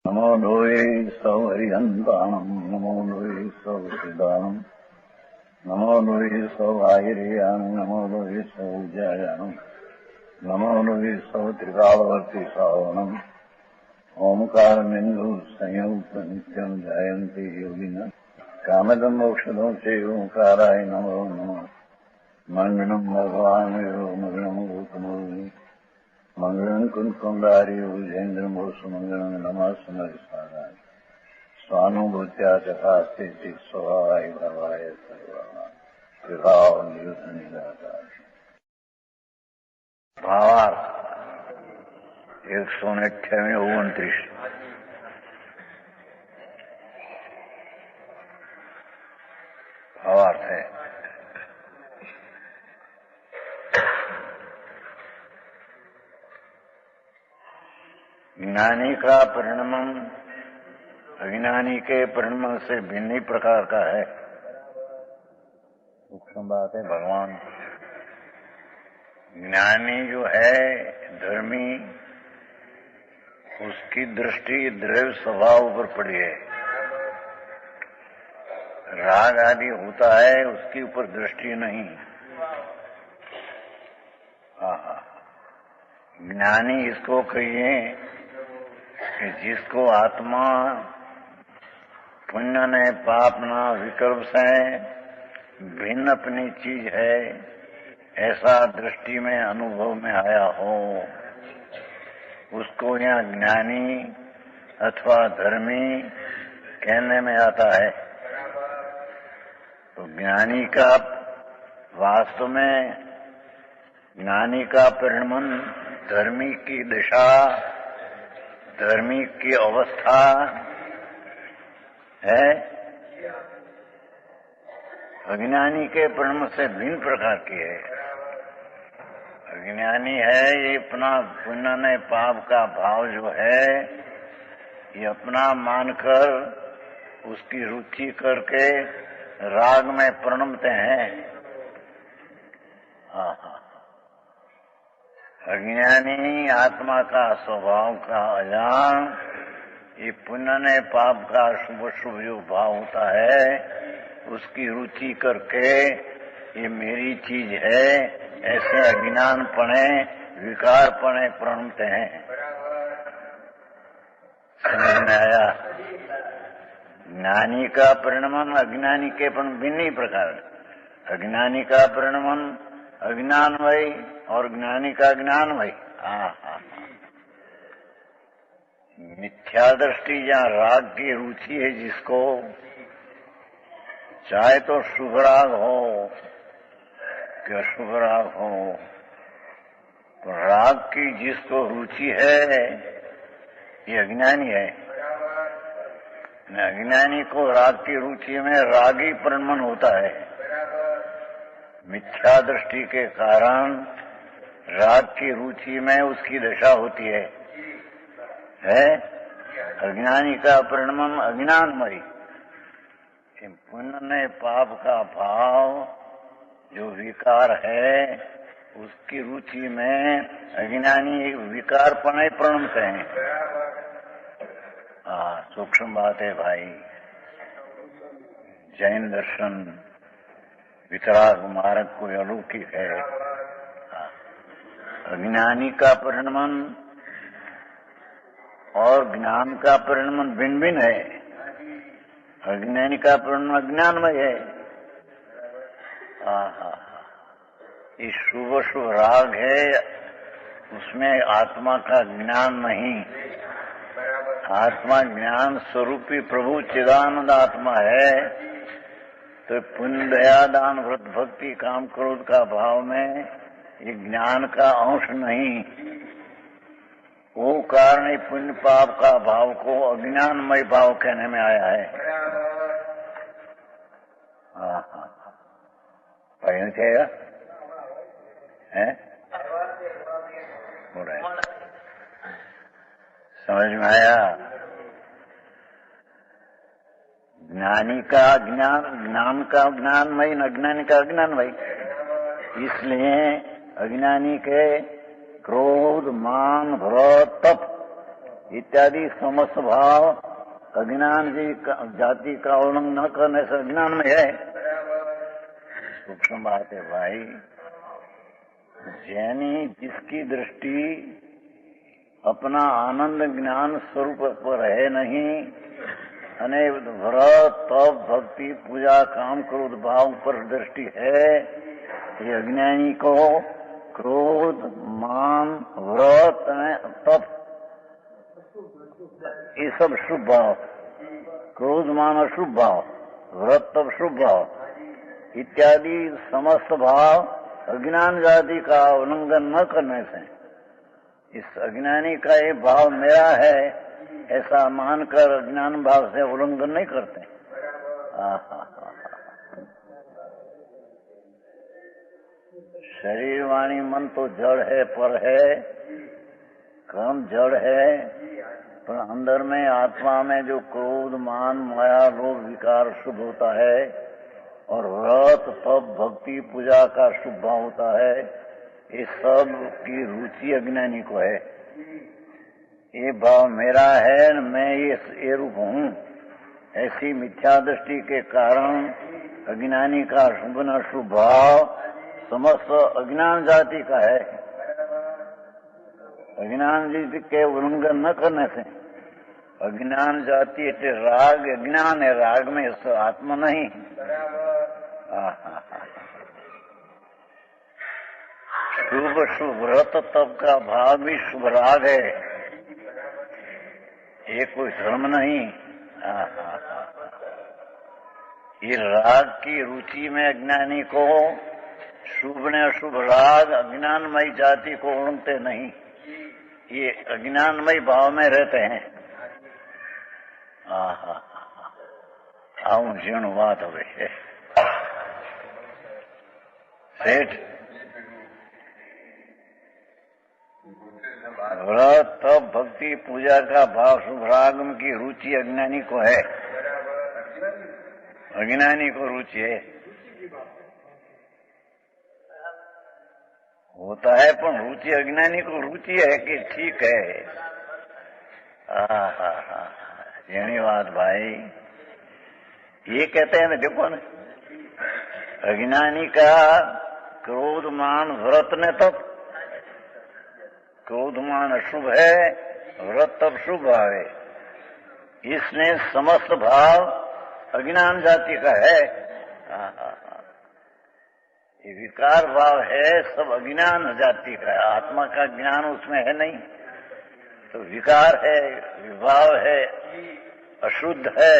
नमो लोये सौहरिहन्ताणम् नमो लोये सौसिदानम् नमो लोये सौभागिर्यानम् नमो लोये सौज्यायानम् नमो लोये सौत्रिकालवर्ति सावनम् ओंकारमिन्दु संयुक्त नित्यम् जायन्ति योगिनः कामदम् मोक्षदम् चैवोंकाराय नमो नमः मङ्गलम् भगवान् मङ्गलम् गौतमोनि मंगलम कुंकुंडारी उजेन्द्रमोसु मंगलम नमः सुमरिसाराय स्वानुभूत्या चकास्ते चित स्वभावाय भवाय सर्वभाव विभाव नियुक्त निराकार। भावार्थ 128-29 भावार्थ है। ज्ञानी का परिणमन अज्ञानी के परिणमन से भिन्न ही प्रकार का है। सूक्ष्म बात है। भगवान ज्ञानी जो है धर्मी, उसकी दृष्टि द्रव्य स्वभाव पर पड़ी है। राग आदि होता है, उसके ऊपर दृष्टि नहीं। ज्ञानी इसको कहिए कि जिसको आत्मा पुण्य ने पाप न विकल्प से भिन्न अपनी चीज है, ऐसा दृष्टि में अनुभव में आया हो, उसको यहाँ ज्ञानी अथवा धर्मी कहने में आता है। तो ज्ञानी का वास्तव में ज्ञानी का परिणमन धर्मी की दिशा, धर्मी की अवस्था है। अज्ञानी के परिणमन से भिन्न प्रकार की है। अज्ञानी है ये अपना पुण्य ने पाप का भाव जो है ये अपना मानकर उसकी रुचि करके राग में परिणमते हैं। अज्ञानी आत्मा का स्वभाव का अजान, ये पुण्य ने पाप का शुभ शुभ जो भाव होता है उसकी रुचि करके ये मेरी चीज है, ऐसे अज्ञानपणे विकारपणे प्रणमते हैं। समझ में आया? ज्ञानी का परिणमन अज्ञानी के पण भिन्न ही प्रकार। अज्ञानी का परिणमन अज्ञानमय और ज्ञानी का ज्ञानमय। मिथ्या दृष्टि या राग की रुचि है जिसको, चाहे तो शुभ राग हो कि अशुभ राग हो, तो राग की जिसको रुचि है ये अज्ञानी है। अज्ञानी को राग की रुचि में रागी परिणमन होता है। मिथ्या दृष्टि के कारण राग की रुचि में उसकी दशा होती है। अज्ञानी का परिणमन अज्ञानमय। पुण्य ने पाप का भाव जो विकार है उसकी रुचि में अज्ञानी विकारपणे प्रणमते हैं। सूक्ष्म बात है भाई। जैन दर्शन वितराग मार्ग कोई अलौकिक है। अज्ञानी का परिणमन और ज्ञान का परिणमन भिन्न भिन्न है। अज्ञानी का परिणमन अज्ञानमय है। ये शुभ शुभ राग है, उसमें आत्मा का ज्ञान नहीं। आत्मा ज्ञान स्वरूपी प्रभु चिदानंद आत्मा है। तो पुण्य दया दान व्रत भक्ति काम क्रोध का भाव में ये ज्ञान का अंश नहीं। वो कारण पुण्य पाप का भाव को अज्ञानमय भाव कहने में आया है। पढ़ना चाहिए है? हो रहा है। समझ में आया? ज्ञानी का ज्ञान, ज्ञान का ज्ञानमय, अज्ञानी का अज्ञानमय। इसलिए अज्ञानी के क्रोध मान भ्रम तप इत्यादि समस्त भाव अज्ञान की जाति का उल्लंघन न करने से अज्ञान में है। सूक्ष्म बात है भाई। जैनी जिसकी दृष्टि अपना आनंद ज्ञान स्वरूप पर है नहीं, अने व्रत तप भक्ति पूजा काम क्रोध भाव पर दृष्टि है, ये अज्ञानी को क्रोध मान व्रत तप ये सब शुभ भाव, क्रोध मान अशुभ भाव, व्रत तप शुभ भाव इत्यादि समस्त भाव अज्ञान जाति का उल्लंघन न करने से इस अज्ञानी का ये भाव मेरा है ऐसा मानकर अज्ञान भाव से उल्लंघन नहीं करते। शरीर वाणी मन तो जड़ है, पर है कर्म जड़ है, पर अंदर में आत्मा में जो क्रोध मान माया लोभ विकार शुभ होता है और व्रत तप भक्ति पूजा का शुभ भाव होता है, ये सब की रुचि अज्ञानी को है। ये भाव मेरा है, मैं ये रूप हूँ, ऐसी मिथ्या दृष्टि के कारण अज्ञानी का शुभ न शुभ भाव समस्त अज्ञान जाति का है। अज्ञान जाति के उल्लंघन न करने से अज्ञान जाति એટલે राग अज्ञान है, राग में आत्मा नहीं। शुभ शुभ व्रत तप का भाव भी शुभ राग है, ये कोई धर्म नहीं। ये राग की रुचि में अज्ञानी को शुभ ने अशुभ राग अज्ञानमयी जाति को उड़ते नहीं, ये अज्ञानमयी भाव में रहते हैं। आऊं जीणु बात હવે सेठ व्रत तप भक्ति पूजा का भाव शुभ राग की रुचि अज्ञानी को है, अज्ञानी को रुचि है होता है, पर रुचि अज्ञानी को रुचि है कि ठीक है। यही बात भाई, ये कहते हैं ना, देखो ना, अज्ञानी का क्रोध मान व्रत ने तप, क्रोध मान अशुभ है, व्रत तप शुभ भाव है, इसने समस्त भाव अज्ञान जाति का है। ये विकार भाव है सब अज्ञान जाति का है, आत्मा का ज्ञान उसमें है नहीं, तो विकार है, विभाव है, अशुद्ध है,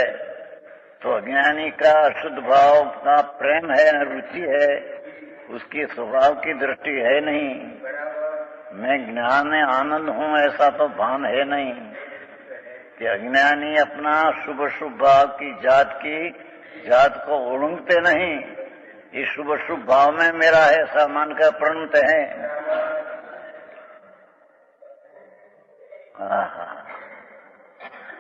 तो अज्ञानी का अशुद्ध भाव का प्रेम है, रुचि है, उसकी स्वभाव की दृष्टि है नहीं। मैं ज्ञान में आनंद हूं ऐसा तो भान है नहीं कि अज्ञानी अपना शुभ शुभ भाव की जात को उड़ंगते नहीं, इस शुभ शुभ भाव में मेरा है ऐसा मानकर प्रणते हैं।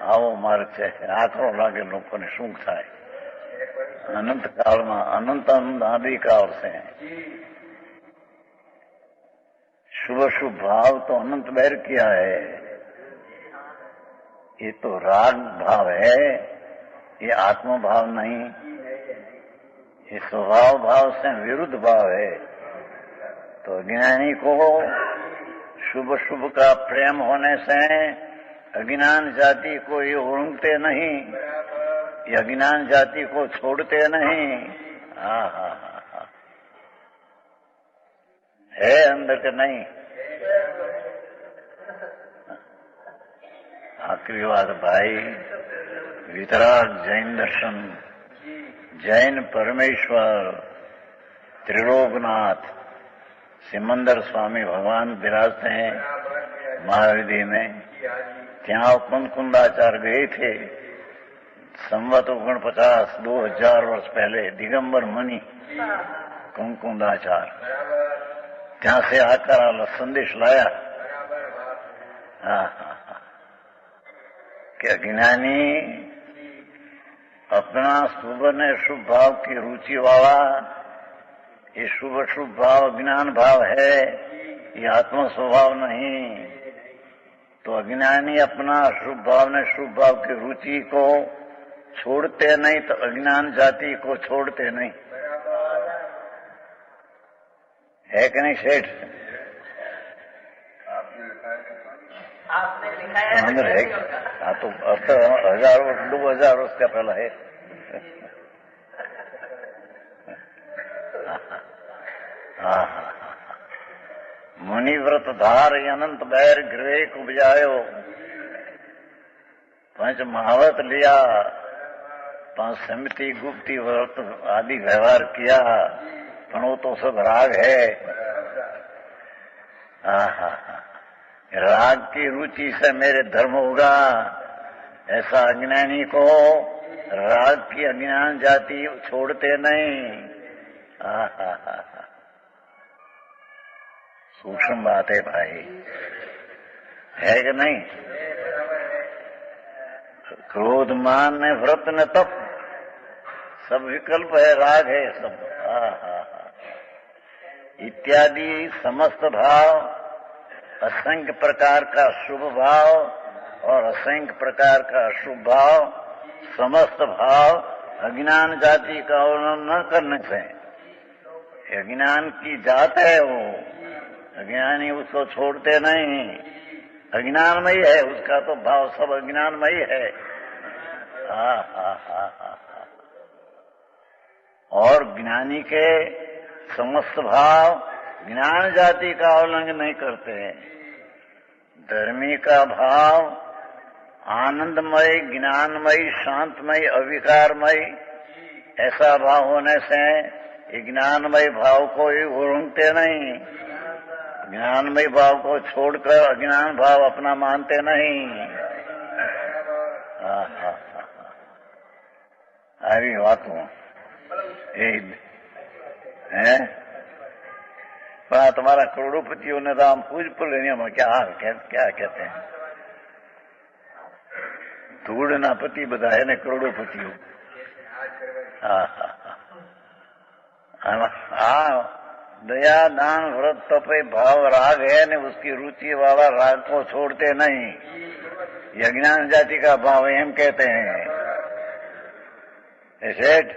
આવો માર્ગ છે, આકરો લાગે લોકોને શું થાય। અનંત કાળમાં અનંત આદિકાળ છે, शुभ शुभ भाव तो अनंत बैर किया है, ये तो राग भाव है, ये आत्म भाव नहीं, ये स्वभाव भाव से विरुद्ध भाव है। तो अज्ञानी को शुभ शुभ का प्रेम होने से अज्ञान जाति को ये उड़ते नहीं, ये अज्ञान जाति को छोड़ते नहीं। है अंदर के नहीं। आखिरी बात भाई, वितराग जैन दर्शन, जैन परमेश्वर त्रिलोकनाथ सिमंदर स्वामी भगवान विराजते हैं महाविधि में। ત્યાં कुंकुंदाचार्य गए थे संवत 49 2000 वर्ष पहले, दिगंबर मुनि कुंकुंदाचार्य ત્યાં से आकर संदेश लाया कि अज्ञानी अपना शुभ ने शुभ भाव की रुचि वाला, ये शुभ शुभ भाव अज्ञान भाव है, ये आत्म स्वभाव नहीं। तो अज्ञानी अपना शुभ भाव ने शुभ भाव की रुचि को छोड़ते नहीं, तो अज्ञान जाति को छोड़ते नहीं, है कि नहीं सेठ? आपने लिखा है हाँ, तो अब तो 2000 वर्ष का पहला है। मुनिव्रत धार अनंत बैर गृह उपजायो, पंच महावत लिया, 5 समिति गुप्ती व्रत आदि व्यवहार किया, पण वो तो सब राग है। राग की रुचि से मेरे धर्म होगा, ऐसा अज्ञानी को राग की अज्ञान जाति छोड़ते नहीं। सूक्ष्म बात है भाई, है कि नहीं? क्रोध मान ने व्रत ने तप, सब विकल्प है, राग है सब। इत्यादि समस्त भाव, असंख्य प्रकार का शुभ भाव और असंख्य प्रकार का अशुभ भाव, समस्त भाव अज्ञान जाति का अवलंबन न करने से, अज्ञान की जात है वो, अज्ञानी उसको छोड़ते नहीं, अज्ञानमयी है, उसका तो भाव सब अज्ञानमयी है। और ज्ञानी के समस्त भाव ज्ञान जाति का अवलंबन नहीं करते हैं। धर्मी का भाव आनंदमय, ज्ञानमय, शांतमय, अविकारमय, ऐसा भाव होने से ज्ञानमय भाव को ही उड़ते नहीं, ज्ञानमय भाव को छोड़कर अज्ञान भाव अपना मानते नहीं। अरे बातों है पर तुम्हारा करोड़ोपतियों ने राम पूज पुल में क्या कहते हैं, धूड़ना पति बधा है ने करोड़ोपतियों। दया दान व्रत तपे भाव राग है ने, उसकी रुचि वाला राग को छोड़ते नहीं, यज्ञान जाति का भाव एम कहते हैं। सेठ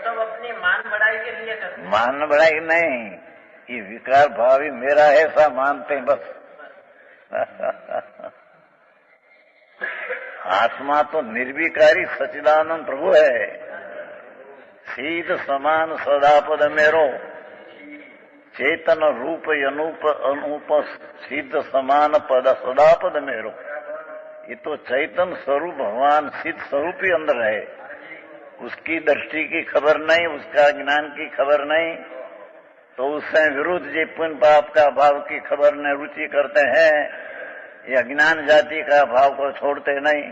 सब अपनी मान बढ़ाई के लिए करते, मान बढ़ाई नहीं, ये विकार भाव ही मेरा है, ऐसा मानते हैं बस। आत्मा तो निर्विकारी सच्चिदानंद प्रभु है, शीत समान सदापद मेरो, चेतन रूप अनूप अनूप सिद्ध समान पद सदापद मेरो। ये तो चैतन स्वरूप भगवान सिद्ध स्वरूप ही अंदर है, उसकी दृष्टि की खबर नहीं, उसका ज्ञान की खबर नहीं, तो उससे विरुद्ध जो पुण्य पाप का भाव की खबर ने रुचि करते हैं, ये अज्ञान जाति का भाव को छोड़ते नहीं।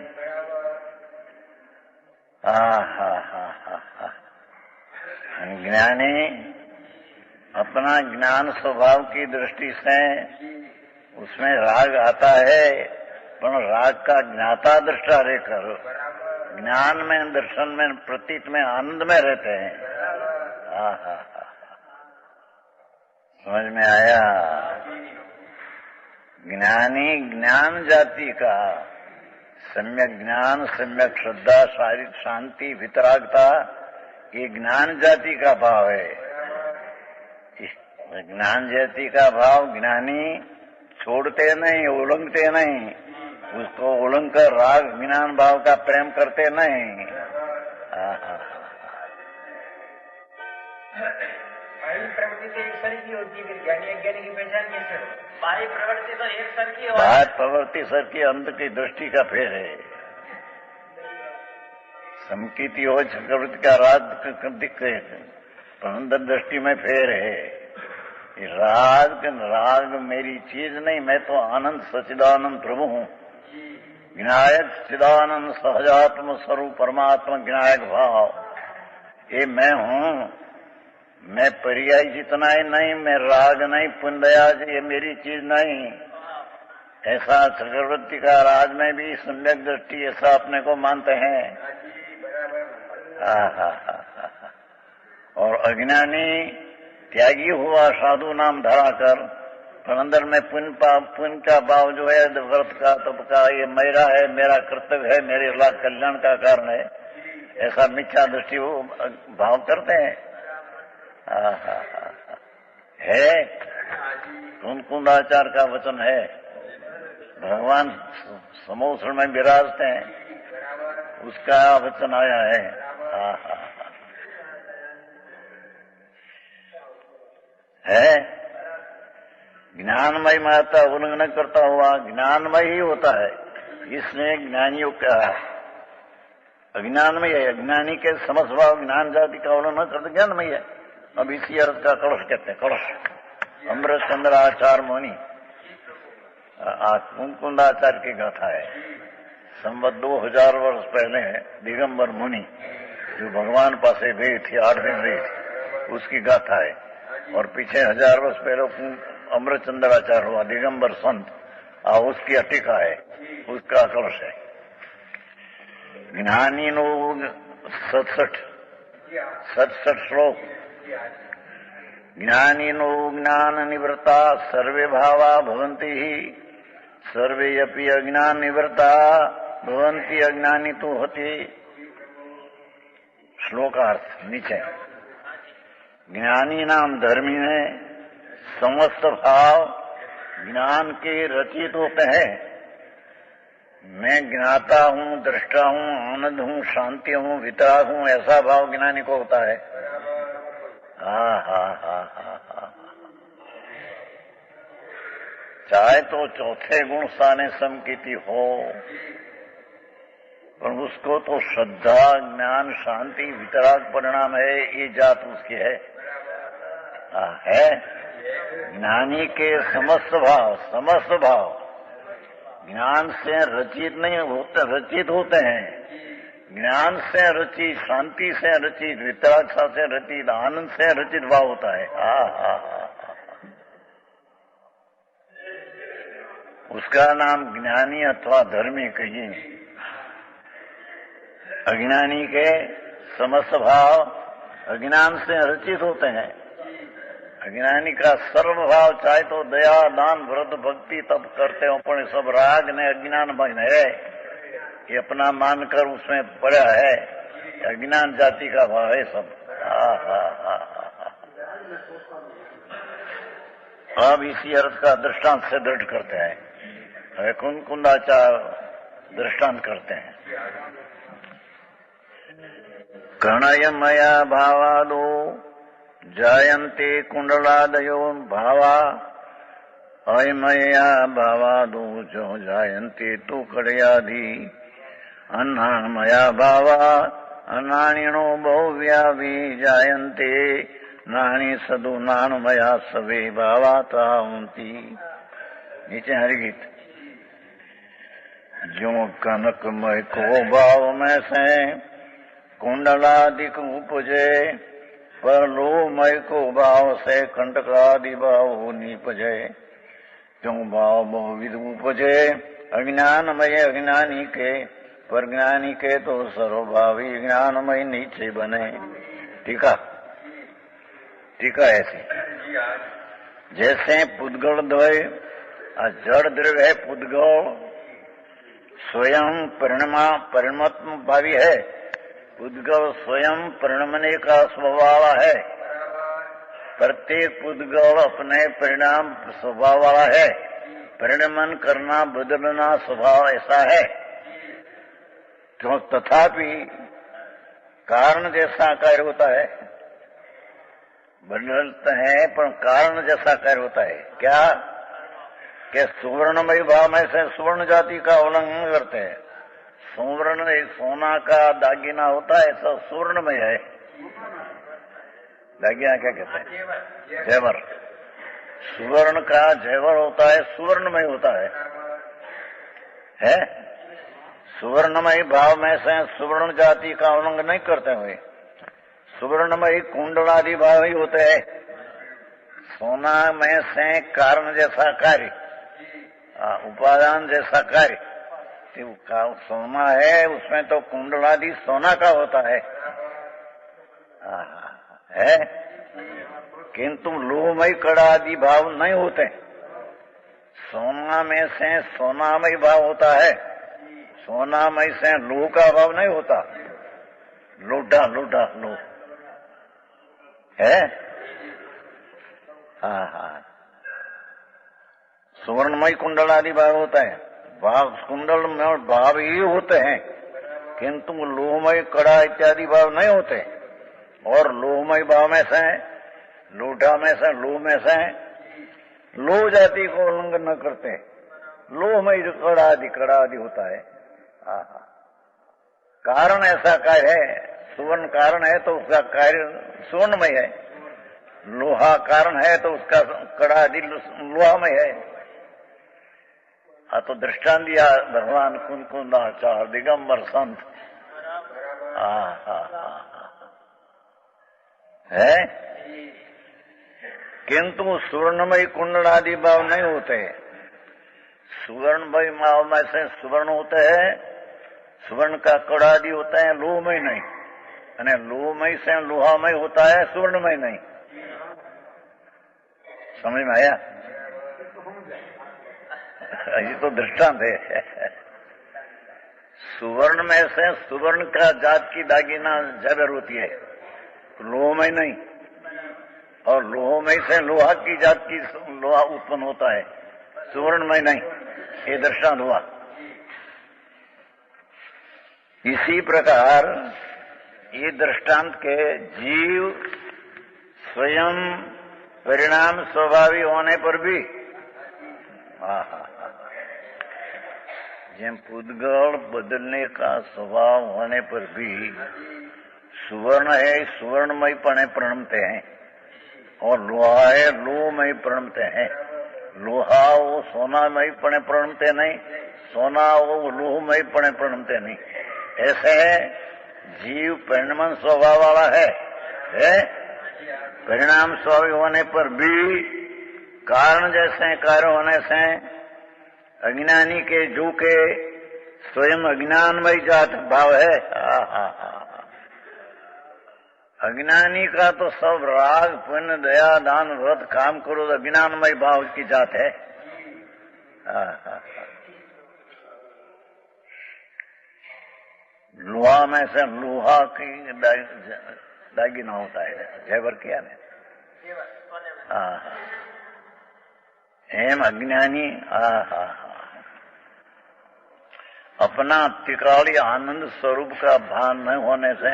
ज्ञानी अपना ज्ञान स्वभाव की दृष्टि से उसमें राग आता है, पर राग का ज्ञाता दृष्टा रहकर ज्ञान में, दर्शन में, प्रतीत में, आनंद में रहते हैं। समझ में आया? ज्ञानी ज्ञान जाति का सम्यक ज्ञान, सम्यक श्रद्धा, शारीरिक शांति, वितरागता, ये ज्ञान जाति का भाव है। ज्ञान जाति का भाव ज्ञानी छोड़ते नहीं, उल्लंघते नहीं, उसको उल्लंघ कर राग ज्ञान भाव का प्रेम करते नहीं। प्रवृत्ति तो एक सर की होती है, ज्ञानी अज्ञानी की पहचान कैसे हो? बाह्य प्रवृत्ति तो एक सर की, बाह्य प्रवृत्ति सर की अंत की दृष्टि का फेर है। समकीति हो चक्रवृत्ति का राग दिखते, पर अंदर दृष्टि में फेर है। राग मेरी चीज नहीं, मैं तो आनंद सच्चिदानंद प्रभु हूँ, ज्ञायक चिदानंद सहजात्म स्वरूप परमात्मा ज्ञायक भाव, ये मैं हूँ। मैं पर्याय जितना ही नहीं, मैं राग नहीं, पुण्यदयाज ये मेरी चीज नहीं। ऐसा चक्रवर्ती का राज में भी सम्यक दृष्टि ऐसा अपने को मानते हैं। और अज्ञानी त्यागी हुआ साधु नाम धराकर, पर अंदर में पुण्य का भाव जो है, व्रत का तप का, ये मेरा है, मेरा कर्तव्य है, मेरे लाभ कल्याण का कारण है, ऐसा मिथ्या दृष्टि वो भाव करते हैं। है कुंदाचार का वचन है, भगवान समोसण में विराजते हैं, उसका वचन आया है। है ज्ञानमय महत्ता उल्लंघन करता हुआ ज्ञानमय ही होता है, इसने ज्ञानियों का अज्ञानमय है। अज्ञानी के समस्वभाव ज्ञान जाति का उल्लंघन करते ज्ञानमय है। अब इसी अर्थ का कलश कहते हैं, कलश। अमृतचंद्र आचार्य मुनि कुंदाचार्य की गाथा है। संवत 2000 वर्ष पहले दिगंबर मुनि जो भगवान पासे गए थे, 8 दिन रहे थे, उसकी गाथा है। और पीछे 1000 वर्ष पहले अमृतचंद्राचार्य हुआ दिगंबर संत, उसकी अटिका है, उसका कलश है। ज्ञानी नो 67 श्लोक। ज्ञानी नो ज्ञान निवृत्ता सर्वे भावा भवन्ति ही, सर्वे अपि अज्ञान निवृत्ता भवन्ति अज्ञानी तो होती। श्लोकार्थ नीचे। ज्ञानी नाम धर्मी है, समस्त भाव ज्ञान के रचित होते हैं। मैं ज्ञाता हूँ, दृष्टा हूँ, आनंद हूँ, शांति हूँ, वितराग हूँ, ऐसा भाव ज्ञानी को होता है। चाहे तो चौथे गुण साने समकीति हो, पर उसको तो श्रद्धा, ज्ञान, शांति, वितराग परिणाम है, ये जात उसकी है। ज्ञानी के समस्त भाव ज्ञान से रचित नहीं होते, रचित होते हैं। ज्ञान से रचित, शांति से रचित, वितराग से रचित, आनंद से रचित भाव होता है। उसका नाम ज्ञानी अथवा धर्मी कहिए। अज्ञानी के समस्त भाव अज्ञान से रचित होते हैं। अज्ञानी का सर्वभाव चाहे तो दया, दान, व्रत, भक्ति तब करते हो, पर सब राग ने अज्ञान भजन है, ये अपना मानकर उसमें पड़ा है। अज्ञान जाति का भाव है सब। अब इसी अर्थ का दृष्टांत से दृढ़ करते हैं। कुंदाचार दृष्टांत करते हैं। कर्णयमया भावादो जायन्ते कुंडलादयो भावा, अयमया भावादो जो जायन्ते तु कड़यादि, अन्नामया भावा अन्नानिनो बहुव्यावि जायन्ते, नानी सदु नानमया सवे भावा तावन्ति। नीचे हरिगीत। जो कनकमय को भाव में से कुंडलादिक उपजे, पर लोमय को भाव से कंटकादि भाव निपजे। क्यों भाव बहुविध उपजे अज्ञानमय अज्ञानी के, पर ज्ञानी के तो सर्वभावी ज्ञानमय नीचे बने। टीका ऐसी जैसे पुद्गल द्वय, जड़ द्रव्य है पुद्गल, स्वयं परिणमत्म भावी है। पुद्गल स्वयं परिणमने का स्वभाव है। प्रत्येक पुद्गल अपने परिणाम स्वभाव वाला है। परिणमन करना, बदलना स्वभाव ऐसा है। क्यों तथापि कारण जैसा कार्य होता है, बदलते हैं, पर कारण जैसा कार्य होता है। क्या कि सुवर्णमय भाव में से सुवर्ण जाति का उल्लंघन करते हैं। सुवर्ण एक सोना का दागिना होता है, तो सुवर्णमय है। दागिना क्या कहते हैं? जेवर। सुवर्ण का जेवर होता है, सुवर्णमय होता है? सुवर्णमय भाव में से सुवर्ण जाति का उल्लंघन नहीं करते हुए सुवर्णमय कुंडलादि भाव ही होते हैं। सोना में से कारण जैसा कार्य, उपादान जैसा कार्य, सोना है उसमें तो कुंडलादि सोना का होता है। किंतु लोहमय कड़ा आदि भाव नहीं होते। सोना में से सोनामय भाव होता है, सोनामय से लोह का भाव नहीं होता। लोढ़ा लोढ़ा लो है। हाँ हाँ, सुवर्णमय कुंडल आदि भाव होता है। भाव कुंडल में भाव ही होते हैं, किंतु लोहमय कड़ा इत्यादि भाव नहीं होते। और लोहमय भाव में से, लोढ़ा में से, लोह में से लोह जाति को उल्लंघन न करते। लोहमय जो कड़ा आदि होता है। कारण ऐसा कार्य है, सुवर्ण कारण है तो उसका कार्य सुवर्णमय है। लोहा कारण है तो उसका कड़ा आदि लोहामय है। तो दृष्टांत दिया भगवान कुंकुंदाचार्य दिगंबर संत है। किंतु सुवर्णमय कुंडल आदि भाव नहीं होते। सुवर्णमय भाव में से सुवर्ण होते हैं, सुवर्ण का कड़ा आदि होता है, लोहमय नहीं। અને लोहमय से लोहामय होता है, सुवर्णमय नहीं। समझ में आया? ये तो दृष्टांत है। सुवर्ण में से सुवर्ण का जात की दागिना जबर होती है, लोहमय नहीं। और लोहमय से लोहा की जात की लोहा उत्पन्न होता है, सुवर्णमय नहीं। ये दृष्टांत हुआ। इसी प्रकार ये दृष्टांत के जीव स्वयं परिणाम स्वाभाविक होने पर भी જેમ પૂતગળ બદલने का स्वभाव होने पर भी सुवर्ण है, सुवर्णमय पणे प्रणमते हैं। और लोहा है, लोहमय प्रणमते हैं। लोहा वो सोनामय पणे प्रणमते नहीं, सोना वो लोहमय पणे प्रणमते नहीं। ऐसे जीव परिणाम स्वभाव वाला है? परिणाम स्वभाव होने पर भी कारण जैसे कार्य होने से अज्ञानी के जो के स्वयं अज्ञानमय जात भाव है। अज्ञानी का तो सब राग पुण्य दया दान व्रत काम करो तो अज्ञानमय भाव की जात है। लोहा में से लोहा की दागिना होता है, जेवर किया ने। एम अज्ञानी अपना तिकाड़ी आनंद स्वरूप का भान न होने से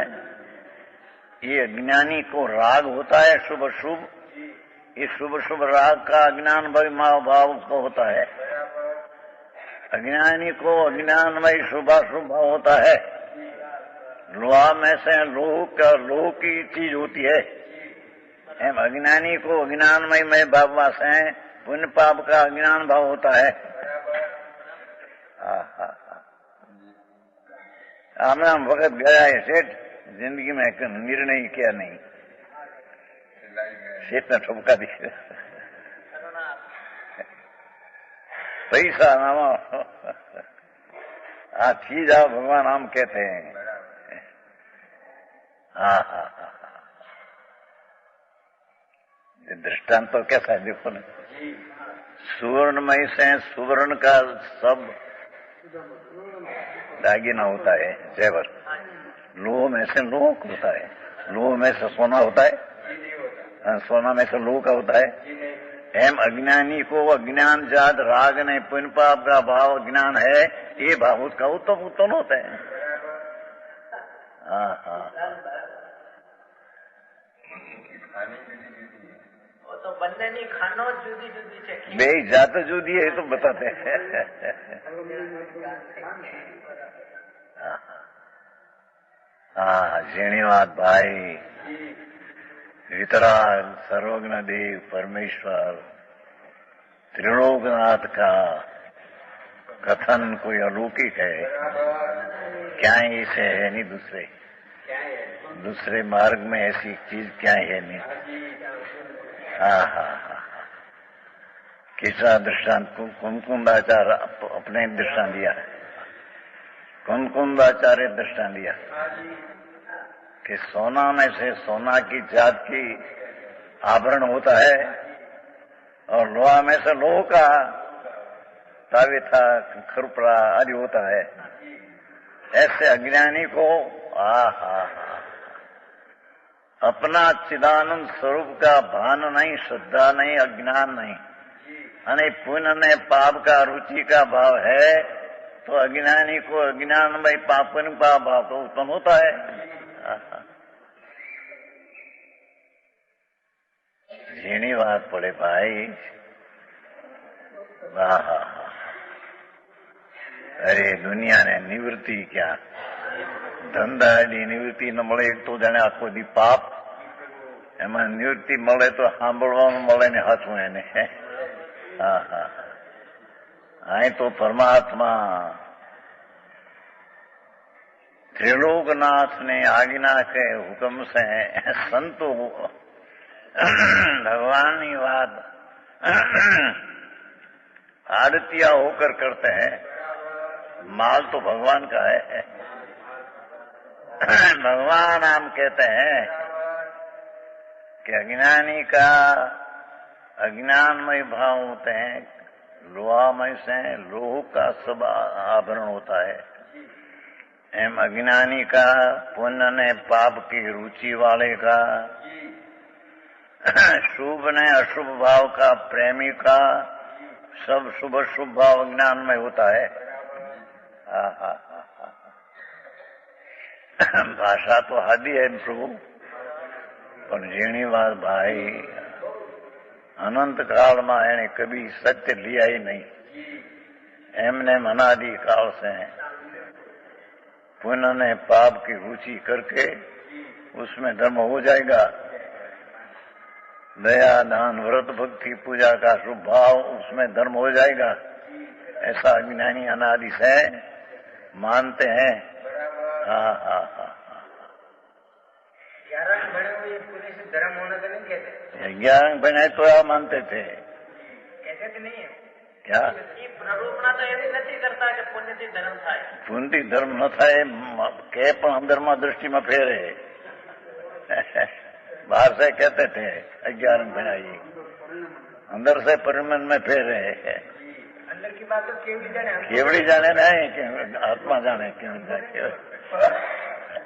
ये अज्ञानी को राग होता है शुभ शुभ। ये शुभ शुभ राग का अज्ञान भाव उसको होता है। अज्ञानी को अज्ञानमय शुभाशुभ भाव होता है। लोहा में से लोह की चीज होती है। एम अज्ञानी को अज्ञानमय भाव से पुण्य पाप का अज्ञान भाव होता है। आम वक्त गया है सेठ, जिंदगी में निर्णय किया नहीं। सेठ ने ठुमका दिया, पैसा नामा चीज आओ भगवान आम कहते हैं। दृष्टांत तो कैसा है देखो ना। सुवर्णमय से सुवर्ण का सब दागिना होता है, जेवर। लोह में से लोह होता है, लोह में से सोना होता है, सोना में से लोह का होता है। एम अज्ञानी को अज्ञान जात राग ने पुण्य पाप का भाव अज्ञान है, ये भाव उसका उत्तम होता है। तो बंदे नहीं खानो जुदी जुदी છે, બે જાત જુદી है तो बताते हैं। ઝીણી વાત भाई। वितराग सर्वज्ञ देव परमेश्वर त्रिलोकनाथ का कथन कोई अलौकिक है। क्या इसे है नहीं दूसरे मार्ग में ऐसी चीज क्या है नहीं। किसा दृष्टांत कुमकुंदाचार्य अपने दृष्टांत दिया, कुमकुंदाचार्य दृष्टांत दिया कि सोना में से सोना की जात की आभरण होता है, और लोहा में से लोह का तावेथा खरुपड़ा आदि होता है। ऐसे अज्ञानी को अपना चिदानंद स्वरूप का भान नहीं, श्रद्धा नहीं, अज्ञान नहीं, यानी पुण्य ने पाप का रुचि का भाव है, तो अज्ञानी को अज्ञान में पाप का भाव तो उत्पन्न होता है। झीणी बात पड़े भाई। अरे दुनिया ने निवृत्ति क्या ધંધાની નિવૃત્તિ ન મળે તો જાણે આખો દી પાપ, એમાં નિવૃત્તિ મળે તો સાંભળવાનું મળે ને હાથું એને। અહીં તો પરમાત્મા त्रिलोकनाथ ने आज्ञा के हुक्म से संतो भगवान की बात आड़तिया होकर करते हैं। माल तो भगवान का है। भगवान हम कहते हैं कि अज्ञानी का अज्ञानमय भाव होते हैं, लोहामय से लोह का सब आभरण होता है। एम अज्ञानी का पुण्य ने पाप की रुचि वाले का, शुभ ने अशुभ भाव का प्रेमी का, सब शुभ शुभ भाव अज्ञान में होता है। भाषा तो हादी है प्रभु, पर जीणी बात भाई अनंत काल में एने कभी सत्य लिया ही नहीं। एमने अनादि काल से पुण्य ने पाप की रुचि करके उसमें धर्म हो जाएगा। दया दान व्रत भक्ति पूजा का शुभ भाव उसमें धर्म हो जाएगा, ऐसा अज्ञानी अनादि से मानते हैं। धर्म होना तो नहीं कहते, 11 बने तो आप मानते थे, कहते तो नहीं है क्या प्ररूपना तो ऐसी नहीं करता कि पुण्य से धर्म थाय, पुण्य धर्म न थाय के पण अंदर में दृष्टि में फेरे। बाहर से कहते थे 11 बनाई, अंदर से परिमन में फेरे। अंदर की बात तो केवड़ी जाने नहीं, आत्मा जाने क्यों।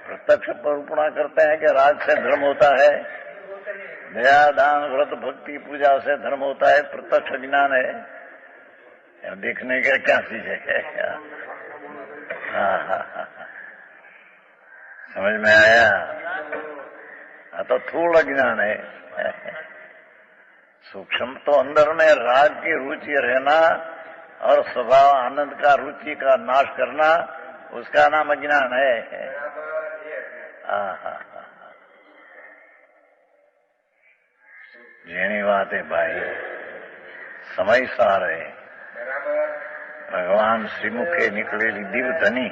प्रत्यक्ष परूपणा करते हैं कि राग से धर्म होता है, दया दान व्रत भक्ति पूजा से धर्म होता है, प्रत्यक्ष ज्ञान है। देखने के क्या चीज है क्या? समझ में आया? तो थोड़ा ज्ञान है। सूक्ष्म तो अंदर में राग की रुचि रहना और स्वभाव आनंद का रुचि का नाश करना, उसका नाम अज्ञान है। जेनी बात है भाई, समय सार है। भगवान श्रीमुखे निकलेली दिव्य धनी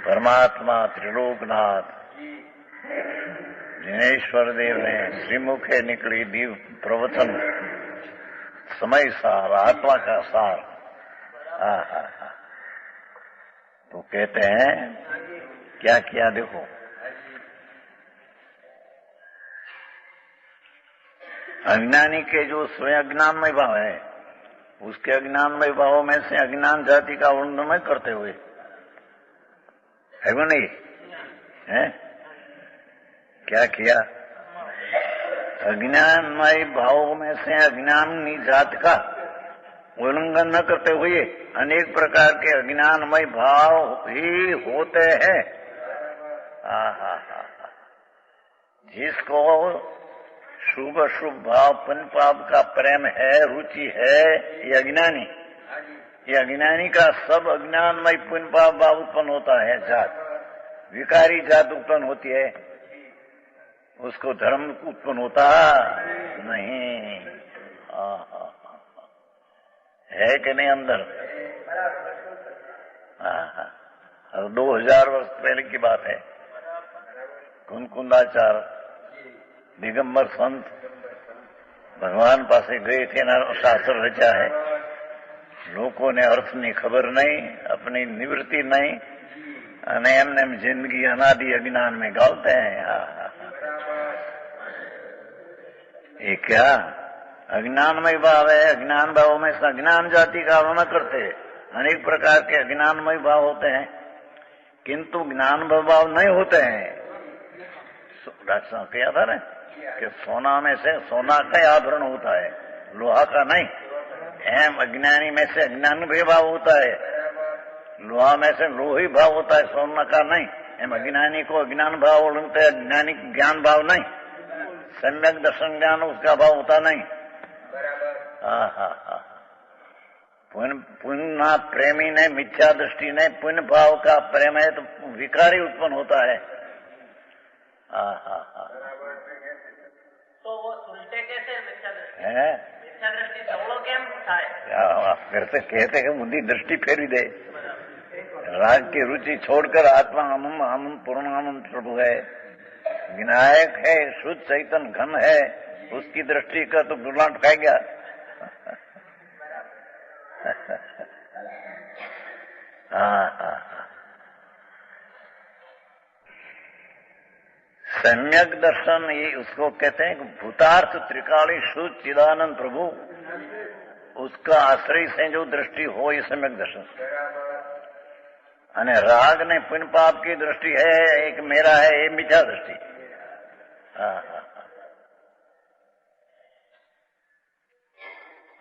परमात्मा त्रिलोकनाथ जिनेश्वर देव ने श्रीमुखे निकली दिव्य प्रवचन, समय सार, आत्मा का सार। तो कहते हैं क्या किया देखो, अज्ञानी के जो स्वयं अज्ञानमय भाव है, उसके अज्ञानमय भावों में से अज्ञान जाति का वर्णन करते हुए है वो नहीं है? क्या किया? अज्ञानमय भावों में से अज्ञानी जात का उल्लंघन न करते हुए अनेक प्रकार के अज्ञानमय भाव ही होते हैं। जिसको शुभ शुभ भाव पुण्य पाप का प्रेम है, रुचि है, ये अज्ञानी, ये अज्ञानी का सब अज्ञानमय पुण्य पाप भाव उत्पन्न होता है। जात विकारी जात उत्पन्न होती है, उसको धर्म उत्पन्न होता नहीं। है कि नहीं अंदर? 2000 वर्ष पहले की बात है। कुंकुंदाचार्य दिगंबर संत भगवान पासे गए थे ना, शास्त्र रचा है। लोगों ने अर्थ ની ખબર नहीं, अपनी निवृत्ति नहीं, અને એમને जिंदगी अनादि अज्ञान में गालते हैं। ये क्या अज्ञानमय भाव है। अज्ञान भाव में अज्ञान जाति का वर्णन करते हैं। अनेक प्रकार के अज्ञानमय भाव होते हैं, किंतु ज्ञान भाव नहीं होते हैं। डॉक्टर साहब क्या था ना कि सोना में से सोना का आभरण होता है, लोहा का नहीं। एम अज्ञानी में से अज्ञान भी भाव होता है, लोहा में से लोही भाव होता है, सोना का नहीं। एम अज्ञानी को अज्ञान भाव लगते हैं, अज्ञानी ज्ञान भाव नहीं। सम्यक दर्शन ज्ञान उसका भाव होता नहीं। पुण्य प्रेमी ने मिथ्या दृष्टि ने पुण्य भाव का प्रेम है तो विकारी उत्पन्न होता है। तो वो उल्टे कैसे मिथ्या दृष्टि है? मिथ्या दृष्टि सवलो केम थाय? फिर से कहते कि मुद्दी दृष्टि फेरी दे। राग की रुचि छोड़कर आत्मा हम पूर्णानंद प्रभु है, विनायक है, शुद्ध चैतन्य घन है, उसकी दृष्टि का तो बुलाट खाएगा। सम्यक दर्शन ये उसको कहते हैं कि भूतार्थ त्रिकाली शुद्ध चिदानंद प्रभु, उसका आश्रय से जो दृष्टि हो ये सम्यक दर्शन। અને રાગ ને પુण्य पाप की दृष्टि है, एक मेरा है, ये मिथ्या दृष्टि।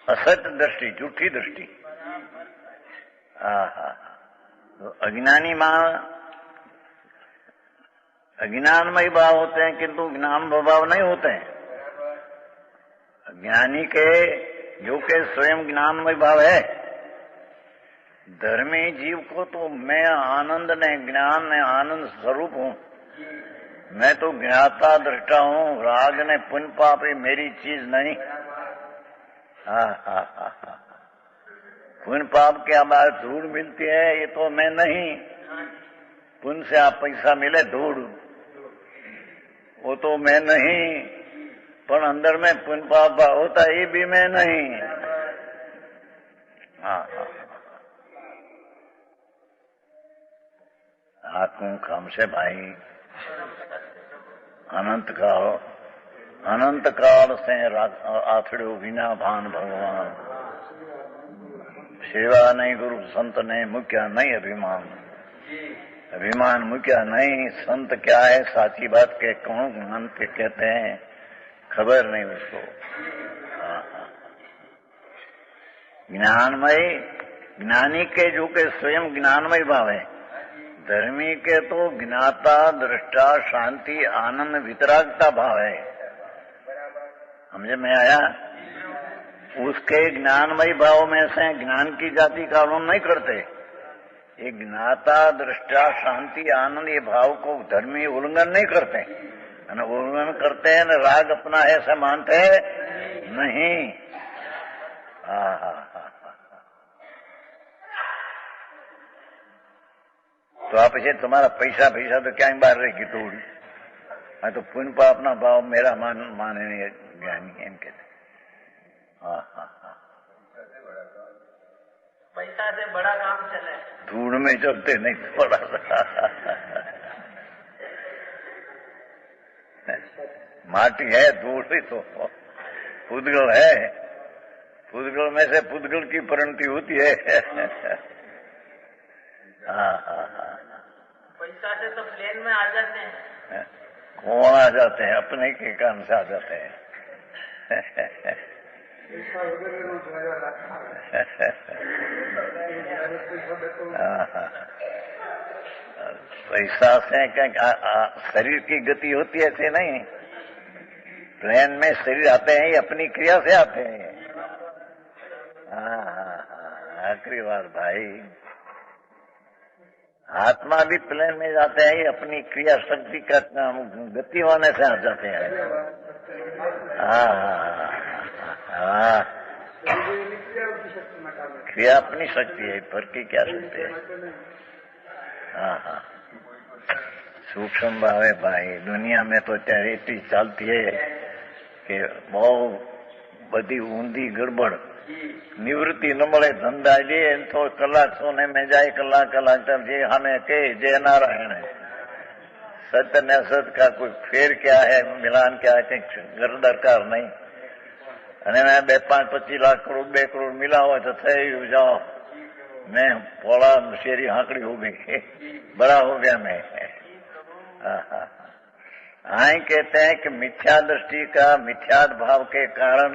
असत्य दृष्टि, झूठी दृष्टि। तो अज्ञानी अज्ञानमय भाव होते हैं, किंतु ज्ञान भाव नहीं होते हैं। ज्ञानी के जो के स्वयं ज्ञानमय भाव है। धर्मी जीव को तो मैं आनंद ने ज्ञान ने आनंद स्वरूप हूं, मैं तो ज्ञाता दृष्टा हूं। राग ने पुण्य पाप मेरी चीज नहीं। पुण्य पाप के हमारे धूड़ मिलती है, ये तो मैं नहीं। पुण्य से आप पैसा मिले धूड़, वो तो मैं नहीं। पर अंदर में पुण्य पाप होता है, ये भी मैं नहीं। आत्म काम से भाई अनंत काल से आथड़ो बिना भान भगवान, सेवा नहीं गुरु संत ने मुक्या नहीं अभिमान। अभिमान मुक्या नहीं, संत क्या है साची बात के कौन ज्ञान पे कहते हैं, खबर नहीं उसको। ज्ञानमय ज्ञानी के जो के स्वयं ज्ञानमय भाव है। धर्मी के तो ज्ञाता दृष्टा शांति आनंद वितरागता भाव है। समझे में आया? उसके ज्ञानमय भाव में से ज्ञान की जाति का वर्णन नहीं करते। ये ज्ञाता दृष्टा शांति आनंद ये भाव को धर्मी उल्लंघन नहीं करते। उल्लंघन करते हैं न राग अपना है ऐसा मानते हैं नहीं। तो आप इसे तुम्हारा पैसा तो क्या बाहर रहेगी थोड़ी। मैं तो पुण्य पाप अपना भाव मेरा माने नहीं ज्ञानी एम कहते। पैसा से बड़ा काम चले, धूड़ में चलते नहीं थोड़ा सा। माटी है, धूड़ ही तो पुद्गल है। पुद्गल में से पुद्गल की परिणति होती है। पैसा से तो प्लेन में आ जाते हैं। कौन आ जाते हैं? अपने के काम से आ जाते हैं। पैसा से शरीर की गति होती है ऐसे नहीं। प्लेन में शरीर आते हैं, अपनी क्रिया से आते हैं। आखिरी बात भाई, आत्मा भी प्लेन में जाते हैं, अपनी क्रिया शक्ति का गति होने से आ जाते हैं। क्रिया अपनी शक्ति है, पर की क्या शक्ति है? सूक्ष्म भाव है भाई। दुनिया में तो चैरिटी चलती है कि बहुत बड़ी ऊंधी गड़बड़, निवृत्ति न મળે ધંધા જે તો કલાક સોને में जाए कलाक तक जे हमें के जय नारायण है। सत्य न सत्य का कोई फेर क्या है, मिलान क्या है, घर दरकार नहीं। અને મેં 2-5-25 लाख करोड़ 2 करोड़ मिला हो तो थे जाओ मैं पोला शेरी हाँकड़ी हो गई, बड़ा हो गया मैं। आई कहते हैं कि मिथ्या दृष्टि का मिथ्या भाव के कारण,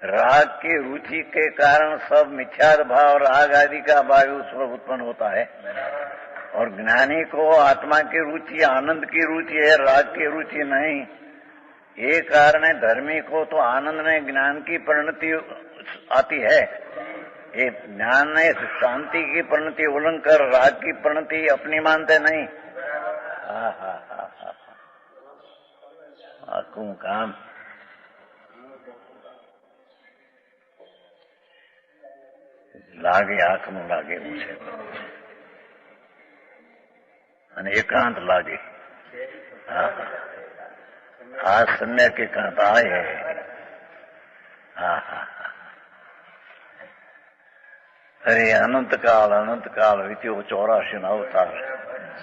राग की रुचि के कारण सब मिथ्या भाव राग आदि का वायु सब उत्पन्न होता है। और ज्ञानी को आत्मा की रुचि आनंद की रुचि है, राग की रुचि नहीं। ये कारण है धर्मी को तो आनंद में ज्ञान की परिणति आती है, ये ज्ञान में शांति की परिणति उल्लंघन कर राग की परिणति अपनी मानते नहीं। आखू काम लागे, आंख में लागे मुझे અને એકાંત લાગે। આ सम्यक एकांत आए। अरे अनंत काल વીત્યો 84 ના અવતાર,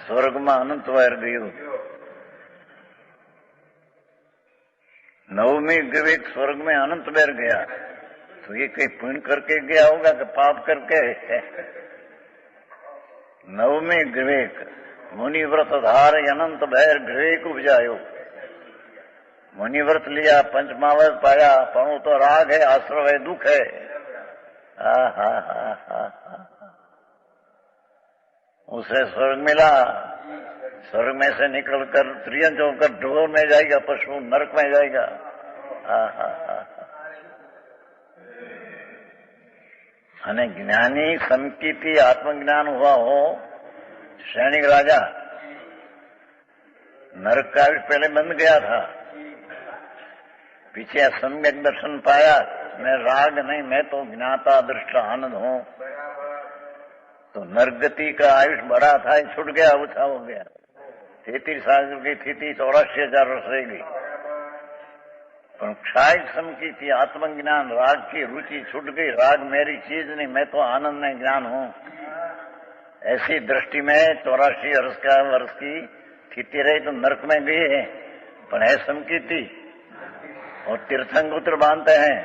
સ્વર્ગમાં અનંત વાર ગયું। नवमी विवेक स्वर्ग में अनंत बैर गया, तो ये कहीं पुण्य करके गया होगा कि पाप करके? नवमी विवेक मुनिव्रत धार अनंत बैर विवेक उपजायो। मुनिव्रत लिया, पंचमावत पाया, पर तो राग है, आश्रव है, दुख है। उसे स्वर्ग मिला, स्वर्ग में से निकलकर त्रियंच होकर ढोर में जाएगा, पशु नरक में जाएगा। અને જ્ઞાની સમકીથી આત્મજ્ઞાન हुआ हो, सैनिक राजा नरक का भी पहले बंद गया था, पीछे सम्यक दर्शन पाया, मैं राग नहीं, मैं तो ज्ञाता दृष्टा आनंद हूं, तो नरगति का आयुष बड़ा था, छूट गया, उठा हो गया। 33 साल की थी, 84,000 वर्ष रह गई। पर क्षाय सम की थी आत्मज्ञान, राग की रुचि छूट गई, राग मेरी चीज नहीं, मैं तो आनंद में ज्ञान हूं। ऐसी दृष्टि में 84 वर्ष की स्थिति रही तो नरक में गई है, पर है सम की थी। और तीर्थंकर बांधते हैं,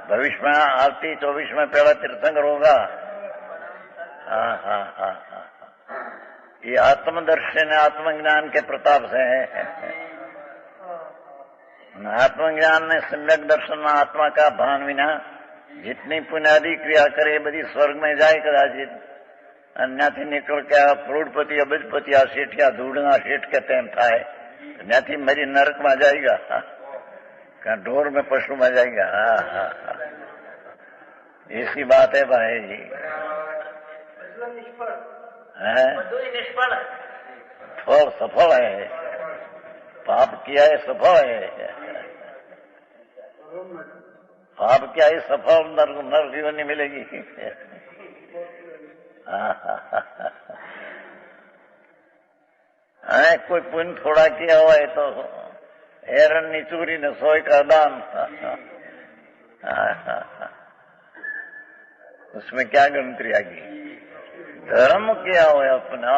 भविष्य में आरती 24 में पहला तीर्थंकर होगा। ये आत्मदर्शन आत्मज्ञान के प्रताप से है। आत्मज्ञान में सम्यक दर्शन में आत्मा का भान विना जितनी पुण्यादि क्रिया करे बधी स्वर्ग में जाए कदाचित, अन्यथी निकल के करोड़पति अबजपति आ सेठिया धूड़ना सेठ के तेम थाय, अन्यथी मरी नरक में जाएगा, क्या ढोर में पशु में जाएगा। ऐसी बात है भाई जी। फल सफल है, पाप किया है सफल है, पाप किया है सफल नर जीवन नहीं मिलेगी। कोई पुण्य थोड़ा किया हुआ है तो हेरन नी चूरी ने 100 का दान, उसमें क्या गिनती आएगी? धर्म किया हो अपना।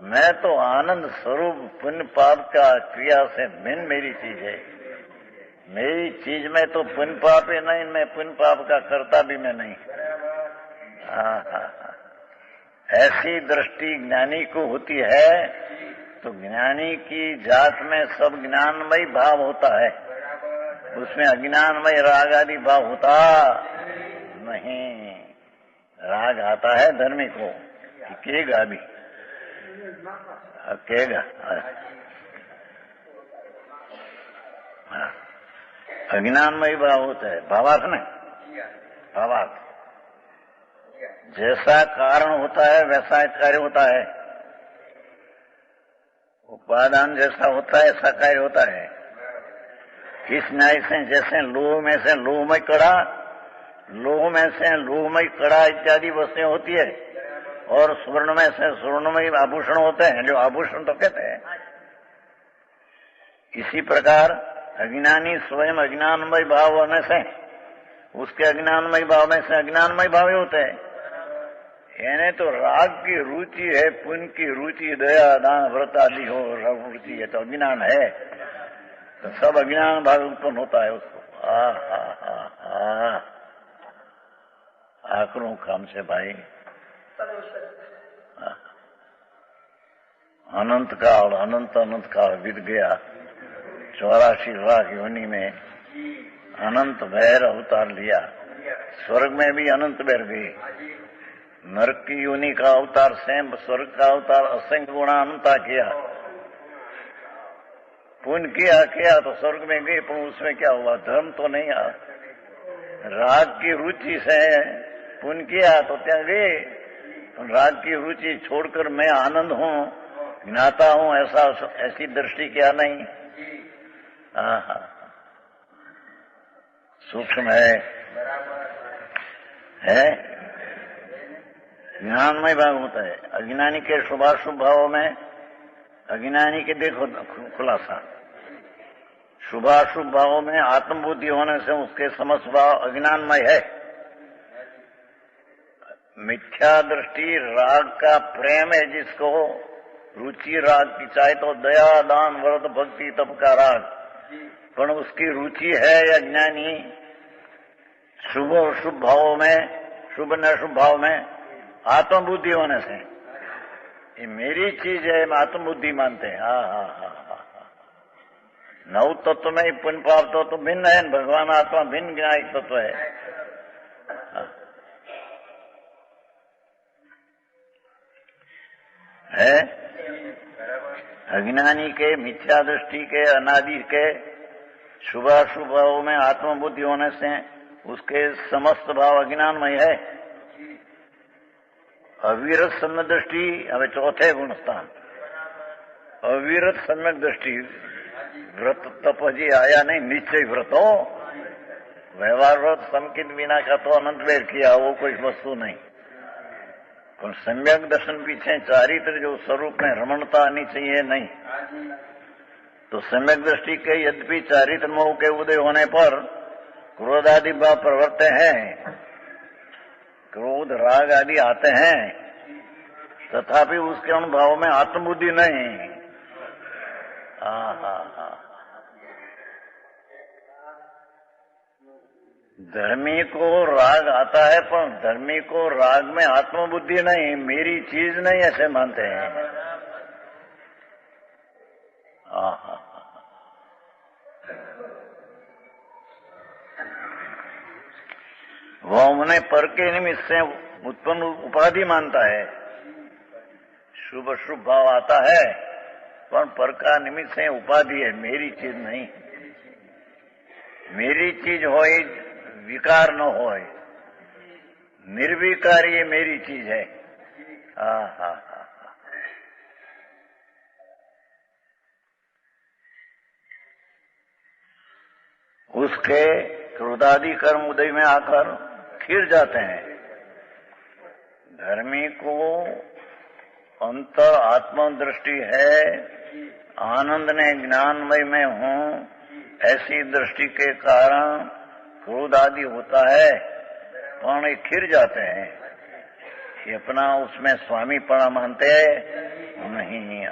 मैं तो आनंद स्वरूप पुण्य पाप का क्रिया से भिन्न मेरी चीज है, मेरी चीज में तो पुण्य पाप ही नहीं, मैं पुण्य पाप का करता भी मैं नहीं। ऐसी दृष्टि ज्ञानी को होती है तो ज्ञानी की जात में सब ज्ञानमय भाव होता है, उसमें अज्ञानमय राग आदि भाव होता नहीं। राग आता है धर्मी को, केगा भी केगा। अज्ञानमय भाव होता है, भावार्थ नहीं, भावार्थ जैसा कारण होता है वैसा कार्य होता है, उपादान जैसा होता है ऐसा कार्य होता है। किस न्याय से? जैसे लोह में से लोहमय कड़ा, लोह में से लोहमय कड़ा इत्यादि वस्तुएं होती है, और स्वर्ण में से स्वर्णमय आभूषण होते हैं, जो आभूषण तो कहते हैं। इसी प्रकार अज्ञानी स्वयं अज्ञानमय भाव होने से उसके अज्ञानमय भाव में से अज्ञानमय भाव होते हैं। यानी तो राग की रुचि है, पुण्य की रुचि, दया दान व्रत आदि हो रुचि है तो अज्ञान है। तो सब अज्ञान भाव उत्पन्न होता है उसको। आकरों काम से भाई अनंत काल अनंत काल बीत गया। 84 लाख योनि में अनंत भैर अवतार लिया। स्वर्ग में भी अनंत भैर गए। नरक की योनि का अवतार सेम, स्वर्ग का अवतार असंख्य गुणा अनंता किया। पुण्य किया तो स्वर्ग में गए, पर उसमें क्या हुआ? धर्म तो नहीं आ। राग की रुचि से पुण्य किया तो क्या गए, राग की रुचि छोड़कर मैं आनंद हूँ, ज्ञाता हूँ, ऐसी दृष्टि क्या नहीं? सूक्ष्म है ज्ञानमय भाव होता है। अज्ञानी के शुभाशुभ भावों में, अज्ञानी के देखो खुलासा, शुभाशुभ भावों में आत्मबुद्धि होने से उसके समस्त भाव अज्ञानमय है। मिथ्या दृष्टि राग का प्रेम है, जिसको रुचि राग की, चाहे तो दया दान व्रत भक्ति तप का राग, पर उसकी रुचि है अज्ञानी शुभ और शुभ भावों में, शुभ न शुभ भाव में आत्मबुद्धि होने से। ये मेरी चीज है, आत्मबुद्धि मानते हैं। नौ तत्व में ही पुण्य पाप तो भिन्न है, भगवान आत्मा भिन्न ज्ञायक तत्व है। अज्ञानी के मिथ्या दृष्टि के अनादि के शुभाशुभ भावों में आत्मबुद्धि होने से उसके समस्त भाव अज्ञानमय है। अविरत सम्यक दृष्टि, हमें चौथे गुण स्थान, अविरत सम्यक दृष्टि। व्रत तप जी आया नहीं, निश्चय व्रत हो, व्यवहार व्रत समकित बिना का तो अनंत बेर किया, वो कोई वस्तु नहीं। पर सम्यक दर्शन पीछे चारित्र जो स्वरूप में रमणता आनी चाहिए नहीं। तो सम्यक दृष्टि के यद्यपि चारित्र मोह के उदय होने पर क्रोध आदि भाव प्रवर्ते हैं, क्रोध राग आदि आते हैं, तथापि उसके अनुभव में आत्मबुद्धि नहीं। धर्मी को राग आता है, पर धर्मी को राग में आत्मबुद्धि नहीं, मेरी चीज नहीं, ऐसे मानते हैं। वह उन्हें पर के निमित्त से उत्पन्न उपाधि मानता है। शुभ शुभ भाव आता है, पर का निमित्त से उपाधि है, मेरी चीज नहीं। मेरी चीज होए विकार न होए, निर्विकार ये मेरी चीज है। उसके क्रोधादि कर्म उदय में आकर खिर जाते हैं। धर्मी को अंतर आत्मदृष्टि है, आनंद ने ज्ञानमय में हूं, ऐसी दृष्टि के कारण क्रोध आदि होता है, पर ये खिर जाते हैं। ये अपना उसमें स्वामी पड़ा मानते नहीं।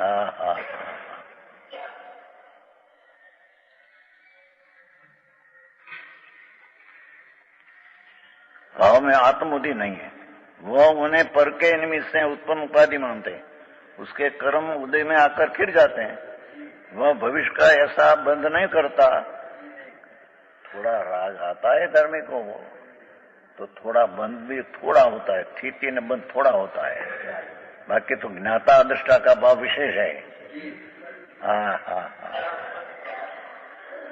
भाव में आत्मबुद्धि नहीं है। वह उन्हें पर के निमित्त से उत्पन्न उपाधि मानते हैं, उसके कर्म उदय में आकर खिर जाते हैं। वह भविष्य का ऐसा बंध नहीं करता। थोड़ा राग आता है धर्मी को, तो थोड़ा बंध भी थोड़ा होता है, स्थिति न बंध थोड़ा होता है, बाकी तो ज्ञाता अदृष्टा का भाव विशेष है।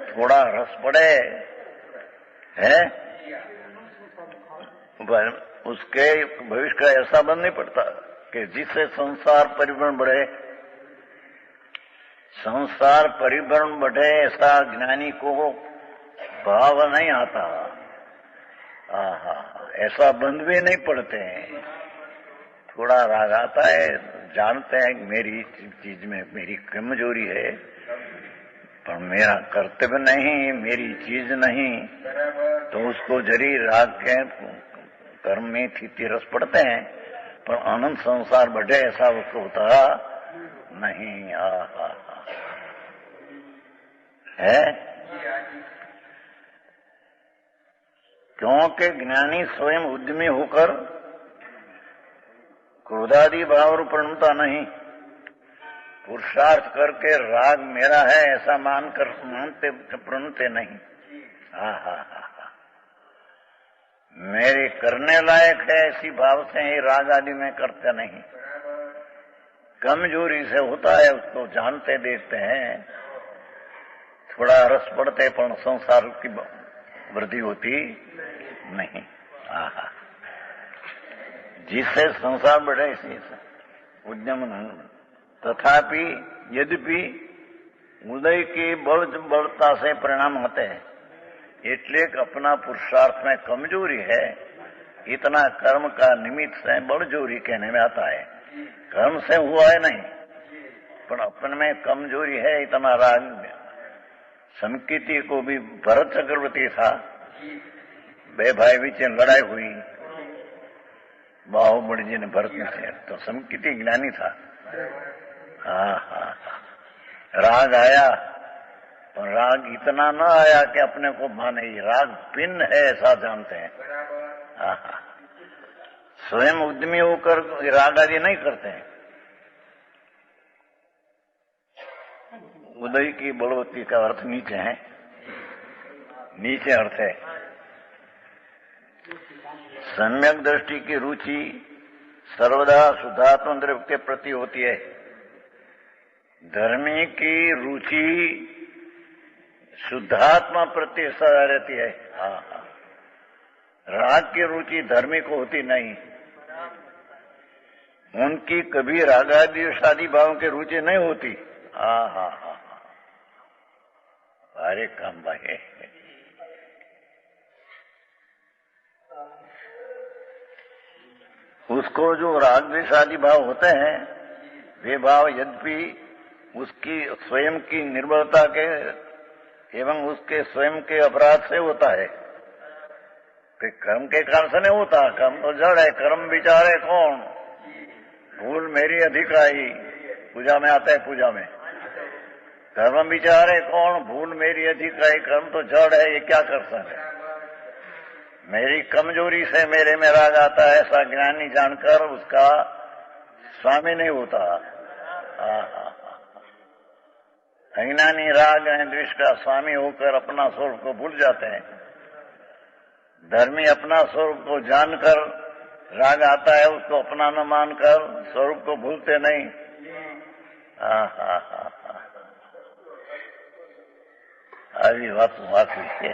थोड़ा रस पड़े है, उसके भविष्य का ऐसा बंध नहीं पड़ता कि जिससे संसार परिभ्रमण बढ़े। संसार परिभ्रमण बढ़े ऐसा ज्ञानी को भाव नहीं आता। ऐसा बंध भी नहीं पड़ते हैं। थोड़ा राग आता है, जानते हैं कि मेरी चीज में मेरी कमजोरी है, पर मेरा कर्तव्य नहीं, मेरी चीज नहीं, तो उसको जरी राग के कर्म में स्थिति रस पड़ते हैं, पर अनंत संसार बढ़े ऐसा उसको होता नहीं। है, क्योंकि ज्ञानी स्वयं उद्यमी होकर क्रोधादि भाव और प्रणता नहीं, पुरुषार्थ करके राग मेरा है ऐसा मानकर मानते प्रणते नहीं। हा, मेरे करने लायक है ऐसी भाव से ही राग आदि में करते नहीं। कमजोरी से होता है उसको जानते देखते हैं, थोड़ा रस पड़ते पर संसार की वृद्धि होती नहीं। जिससे संसार बढ़े इसी से उद्यम नहीं। तथापि यद्यपि उदय की बलता से परिणाम होते हैं, એટલે अपना पुरुषार्थ में कमजोरी है, इतना कर्म का निमित्त से बड़जोरी कहने में आता है। कर्म से हुआ है नहीं, पर अपन में कमजोरी है, इतना राग। समकीति को भी भरत चक्रवर्ती था, बे भाई बीच लड़ाई हुई, बाहुबली जी ने भरत से, तो समकीति ज्ञानी था। राग आया, पर राग इतना न आया कि अपने को माने राग भिन्न है ऐसा जानते हैं। स्वयं उद्यमी होकर राग आदि नहीं करते हैं। उदय की बलवती का अर्थ नीचे है, नीचे अर्थ है सम्यक दृष्टि की रुचि सर्वदा शुद्धात्म द्रव्य के प्रति होती है। धर्मी की रुचि शुद्धात्मा प्रति सदा रहती है। राग की रुचि धर्मी को होती नहीं, उनकी कभी रागादि शादी भाव की रुचि नहीं होती। अरे काम भाई, उसको जो राग शादी भाव होते हैं, वे भाव यद्यपि उसकी स्वयं की निर्बलता के एवं उसके स्वयं के अपराध से होता है, कि कर्म के कारण से नहीं होता। कर्म तो जड़ है, कर्म विचारे कौन, भूल मेरी अधिक आई। पूजा में आता है, पूजा में कर्म विचारे कौन, भूल मेरी अधिक आई। कर्म तो जड़ है, ये क्या कर सकते। मेरी कमजोरी से मेरे में राग आता है, ऐसा ज्ञानी जानकर उसका स्वामी नहीं होता। अज्ञानी राग द्वेष का स्वामी होकर अपना स्वरूप को भूल जाते हैं। धर्मी अपना स्वरूप को जानकर राग आता है, उसको अपना न मानकर स्वरूप को भूलते नहीं। આવી વાતો વાંચી છે।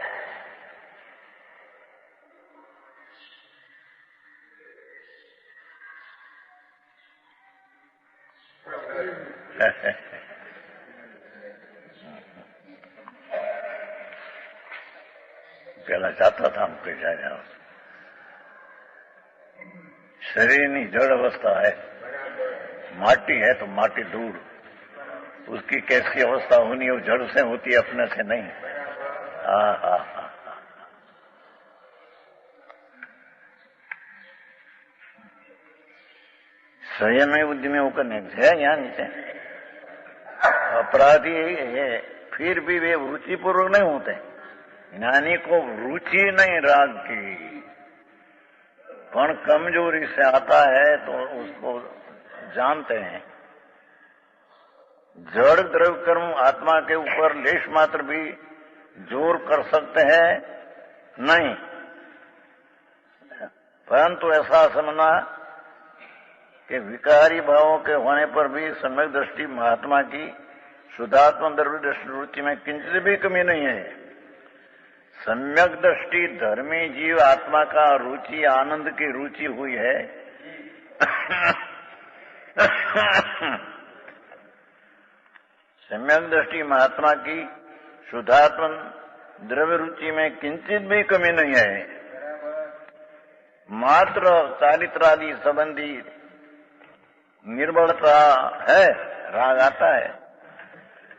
પેલા જાતા था हम कई जाए, शरीर की जड़ अवस्था है, माटी है तो माटी दूर, उसकी कैसी अवस्था होनी है, वो जड़ से होती है, अपने से नहीं। स्वयं में उद्यमी होकर है यहाँ नीचे अपराधी है, फिर भी वे रुचिपूर्वक नहीं होते। ज्ञानी को रुचि नहीं राग की, पर कमजोरी से आता है तो उसको जानते हैं। जड़ द्रव्य कर्म आत्मा के ऊपर लेश मात्र भी जोर कर सकते हैं नहीं, परंतु ऐसा समझना कि विकारी भावों के होने पर भी सम्यक दृष्टि महात्मा की शुद्धात्मा द्रव्य रुचि में किंचित भी कमी नहीं है। सम्यक दृष्टि धर्मी जीव आत्मा का रुचि आनंद की रुचि हुई है। सम्यक दृष्टि महात्मा की शुद्धात्मा द्रव्य रुचि में किंचित भी कमी नहीं है। मात्र चारित्रादि संबंधी निर्बलता है, राग आता है,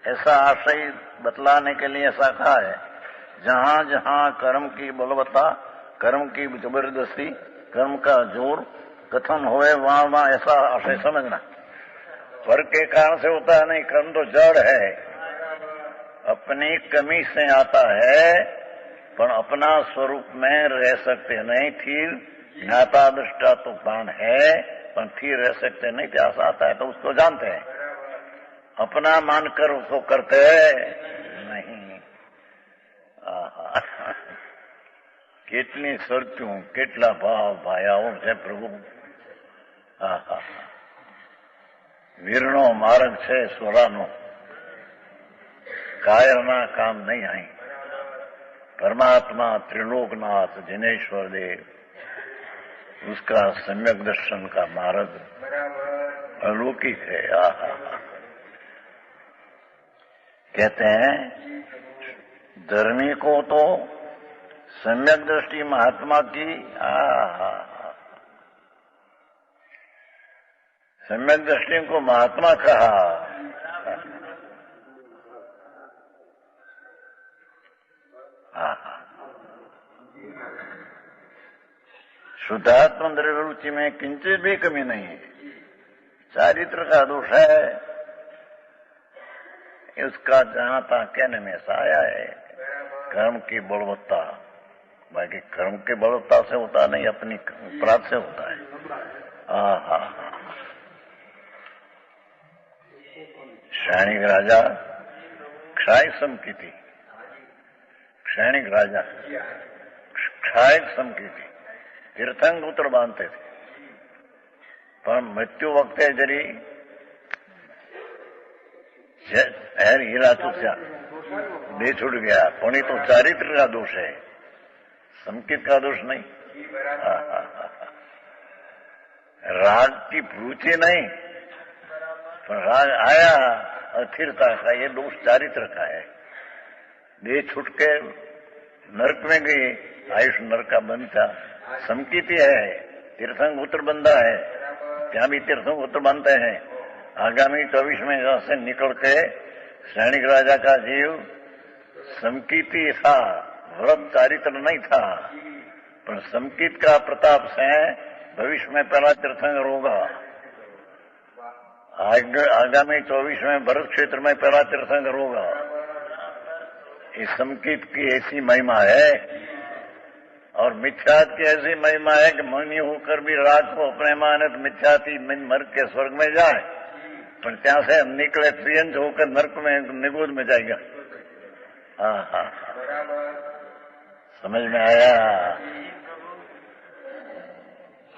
ऐसा आशय बतलाने के लिए ऐसा कहा है। जहां जहां कर्म की बलवत्ता, कर्म की जबरदस्ती, कर्म का जोर कथन होए, वहां वहां ऐसा आशय समझना। पर के कारण से होता है नहीं, कर्म तो जड़ है अपनी कमी से आता है, पर अपना स्वरूप में रह सकते नहीं थी। ज्ञाता दृष्टा तो ज्ञान है, पर थी रह सकते नहीं थे। ऐसा आता है तो उसको जानते हैं, अपना मानकर उसको करते नहीं। કેટલી સરચું, કેટલા ભાવ ભાયાઓ છે પ્રભુ. વીરનો માર્ગ છે સોરાનો, કાયરના કામ નહીં આઈ. परमात्मा त्रिलोकनाथ जिनेश्वर देव, उसका सम्यक दर्शन का मार्ग अलौकिक है. कहते हैं धर्मी को तो सम्यक दृष्टि महात्मा की सम्यक दृष्टि को महात्मा कहा. शुद्धात्म द्रव्य रुचि में किंचित भी कमी नहीं है. चारित्र का दोष है, उसका जानता कहने में ऐसा आया है. कर्म की बलवत्ता, बाकी कर्म की बलवत्ता से होता नहीं, अपनी अपराध से होता है. क्षणिक राजा क्षाय सम की थी. क्षणिक राजा क्षाय सम की थी. तीर्थंग उतर बांधते थे, पर मृत्यु वक्त जरी हेर हीरा चुक्या दे छूट गया, पण तो चारित्र का दोष है, संकित का दोष नहीं. राग की रुचि नहीं, पर राग आया अस्थिरता का, ये दोष चारित्र का है. दे छूट के नरक में गई, आयुष नरक का बनता. संकित है, तीर्थंग उतर बंधा है, ત્યાં भी तीर्थंग उतर बनते हैं. आगामी 24 में से निकल के सैनिक राजा का जीव संकीर्ति था, व्रत चारित्र नहीं था, पर संकीर्त का प्रताप से भविष्य में पहला तीर्थंकर होगा. आगामी 24 में भरत क्षेत्र में पहला तीर्थंकर होगा. इस संकीर्त की ऐसी महिमा है, और मिथ्यात की ऐसी महिमा है कि मनी होकर भी राग को अपने माने तो मिथ्याती मर के स्वर्ग में जाए, पर ત્યાં से निकले प्रियंश होकर नरक में निगोद में जाएगा. समझ में आया?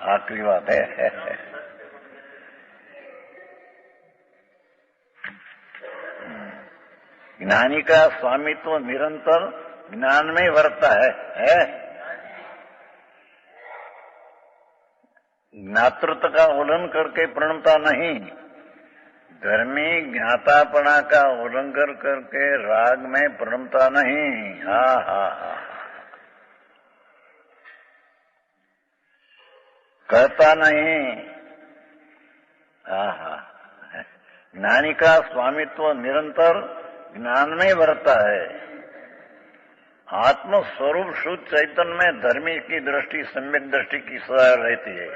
आखिरी बात है. ज्ञानी का स्वामित्व निरंतर ज्ञान में वर्तता है? ज्ञातृत्व का उल्लंघन करके प्रणमता नहीं. धर्मी ज्ञातापना का उल्लंघन करके राग में प्रणमता नहीं. कहता नहीं. ज्ञानी का स्वामित्व निरंतर ज्ञान में बरता है. आत्म स्वरूप शुद्ध चैतन्य में धर्मी की दृष्टि सम्यक दृष्टि की सदा रहती है.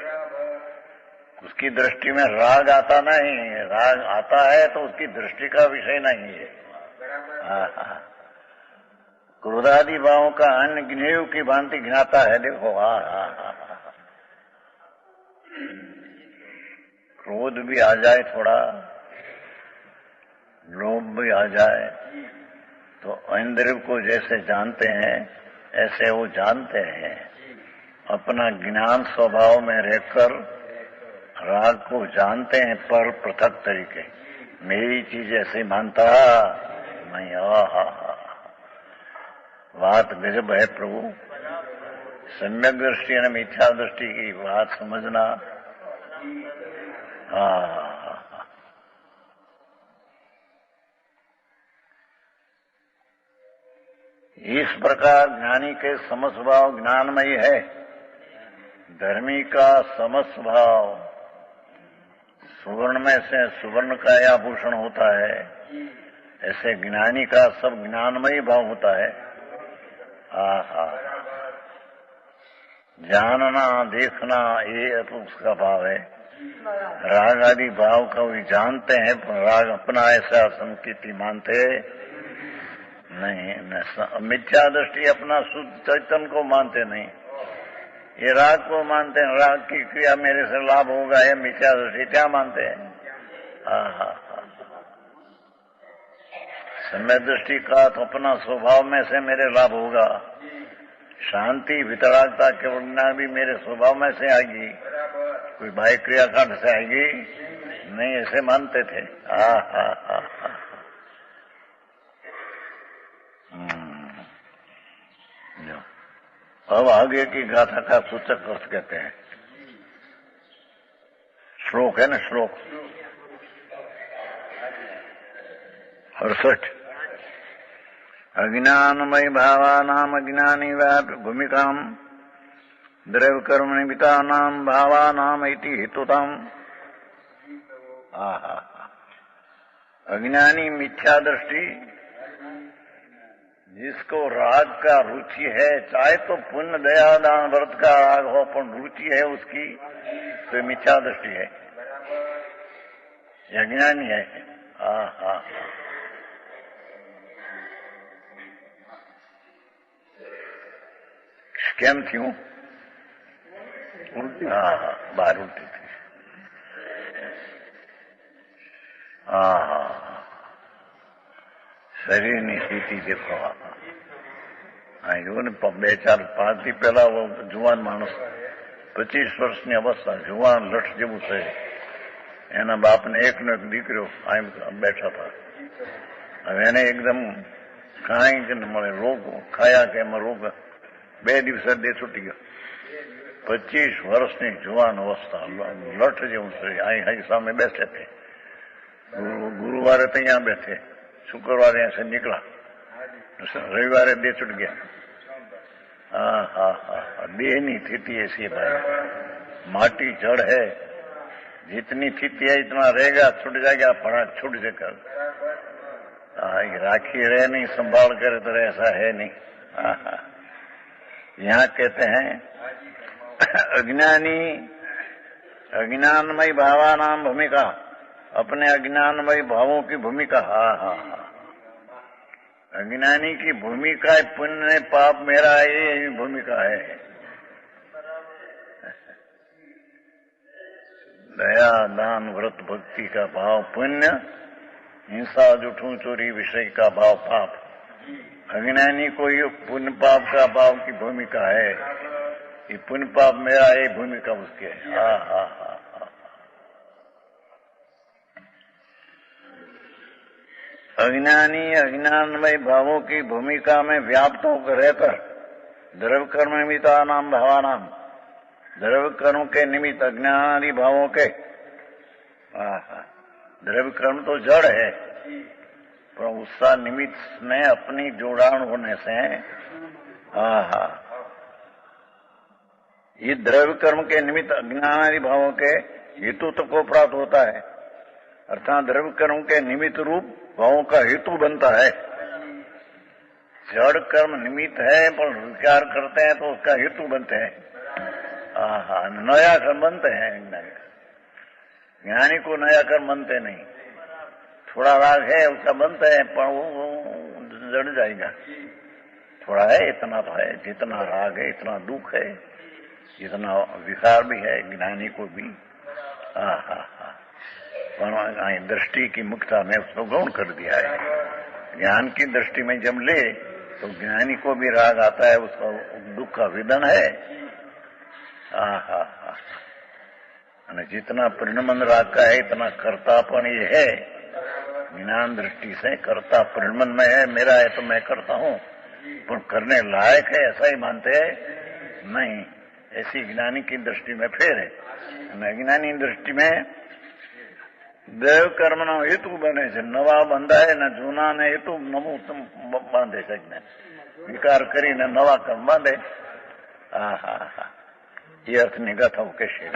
उसकी दृष्टि में राग आता नहीं. राग आता है तो उसकी दृष्टि का विषय नहीं है. क्रोधादि भावों का अन्य ज्ञेय की भांति ज्ञाता है. देखो, क्रोध भी आ जाए, थोड़ा लोभ भी आ जाए, तो इंद्रिय को जैसे जानते हैं ऐसे वो जानते हैं. अपना ज्ञान स्वभाव में रहकर राग को जानते हैं, पर पृथक तरीके. मेरी चीज ऐसे मानता नहीं. बात गजब है प्रभु. सम्यक दृष्टि और मिथ्या दृष्टि की बात समझना. इस प्रकार ज्ञानी के समस्वभाव ज्ञानमयी है. धर्मी का समस्वभाव सुवर्ण में से सुवर्ण का या आभूषण होता है, ऐसे ज्ञानी का सब ज्ञानमयी भाव होता है. जानना देखना ये उसका भाव है. राग आदि भाव का भी जानते हैं, पर राग अपना ऐसा संकीर्ति मानते नहीं, मिथ्या दृष्टि अपना शुद्ध चैतन्य को मानते नहीं, ये राग को मानते हैं। राग की क्रिया मेरे से लाभ होगा, ये मिथ्या दृष्टि क्या मानते हैं? समय दृष्टि का तो अपना स्वभाव में से मेरे लाभ होगा, शांति वितरागता के वरना भी मेरे स्वभाव में से आएगी, कोई बाह्य क्रियाकांड से आएगी नहीं, ऐसे मानते थे। अब आगे की गाथा का सूचक अर्थ कहते हैं। श्लोक है ना, श्लोक 68। अज्ञानमय भावानाम अज्ञानी व्याप्य भूमिकाम द्रव्य कर्म निमित्तानाम भावानाम इति हेतुताम। अज्ञानी मिथ्या दृष्टि, जिसको राग का रुचि है, चाहे तो पुण्य दया दान व्रत का राग हो, पर रुचि है उसकी, तो मिथ्या दृष्टि है, अज्ञानी है। કેમ થયું? બાર ઉલટી થઈ। શરીરની સ્થિતિ દેખો, ને 2-4-5 થી પહેલા જુવાન માણસ 25 વર્ષની અવસ્થા, જુવાન લઠ જેવું છે, એના બાપને એકનો એક દીકરો બેઠા હતા। હવે એને એકદમ કાંઈ કે ન મળે, રોગ ખાયા કે એમાં રોગ 2 દિવસે દે છૂટી ગયો। 25 વર્ષની જુવાન અવસ્થા, લઠ જેવું છે, અહીં સામે બેસે તે। ગુરુવારે ત્યાં બેઠે, શુક્રવારે यहाँ से निकला, रविवार दे छूट गया। देह ની स्थिति ऐसी है भाई, माटी जड़ है, जितनी स्थिति है इतना रहेगा, छूट जाएगा, फड़ा छूट जाकर। राखी रहे नहीं, संभाल करे तो ऐसा है नहीं। यहाँ कहते हैं अज्ञानी अज्ञानमय भावानाम भूमिका, अपने अज्ञानमय भावों की भूमिका। अज्ञानी की भूमिका पुण्य पाप मेरा, ये भूमिका है। दया दान व्रत भक्ति का भाव पुण्य, हिंसा जुठू चोरी विषय का भाव पाप। अज्ञानी को ये पुण्य पाप का भाव की भूमिका है, ये पुण्य पाप मेरा, ये भूमिका उसके। अज्ञानी अज्ञानमय भावों की भूमिका में व्याप्त होकर रहकर द्रव्य कर्म निमित्ता नाम भावानाम, द्रव्य कर्म के निमित्त अज्ञानी भावों के। द्रव्य कर्म तो जड़ है, पर उसका निमित्त में अपनी जोड़ाण होने से ये द्रव्य कर्म के निमित्त अज्ञानी भावों के हेतुत्व को प्राप्त होता है, अर्थात द्रव्य कर्म के निमित्त रूप भावों का हेतु बनता है। जड़ कर्म निमित्त है, पर विचार करते हैं तो उसका हेतु बनते हैं। नया कर्म बनते हैं, ज्ञानी को नया कर्म बनते नहीं। थोड़ा राग है उसका बनते हैं, पर वो जड़ जाएगा। थोड़ा है, इतना तो है, जितना राग है इतना दुख है, जितना विकार भी है ज्ञानी को भी। दृष्टि की मुक्ता में उसको गौण कर दिया है। ज्ञान की दृष्टि में जब ले तो ज्ञानी को भी राग आता है, उसका दुख का विदन है। जितना परिणमन राग का है, इतना कर्तापन ये है। ज्ञान दृष्टि से कर्ता परिणमन में है, मेरा है तो मैं करता हूँ, पर करने लायक है ऐसा ही मानते हैं नहीं। ऐसी ज्ञानी की दृष्टि में फेर है। अज्ञानी दृष्टि में देव कर्म नो हेतु बने છે, નવા બંધાય ને જૂના ને હેતુ નવું બાંધે છે। વિકાર કરીને નવા કર્મ બાંધે। ये अर्थ निगाह था, कैसे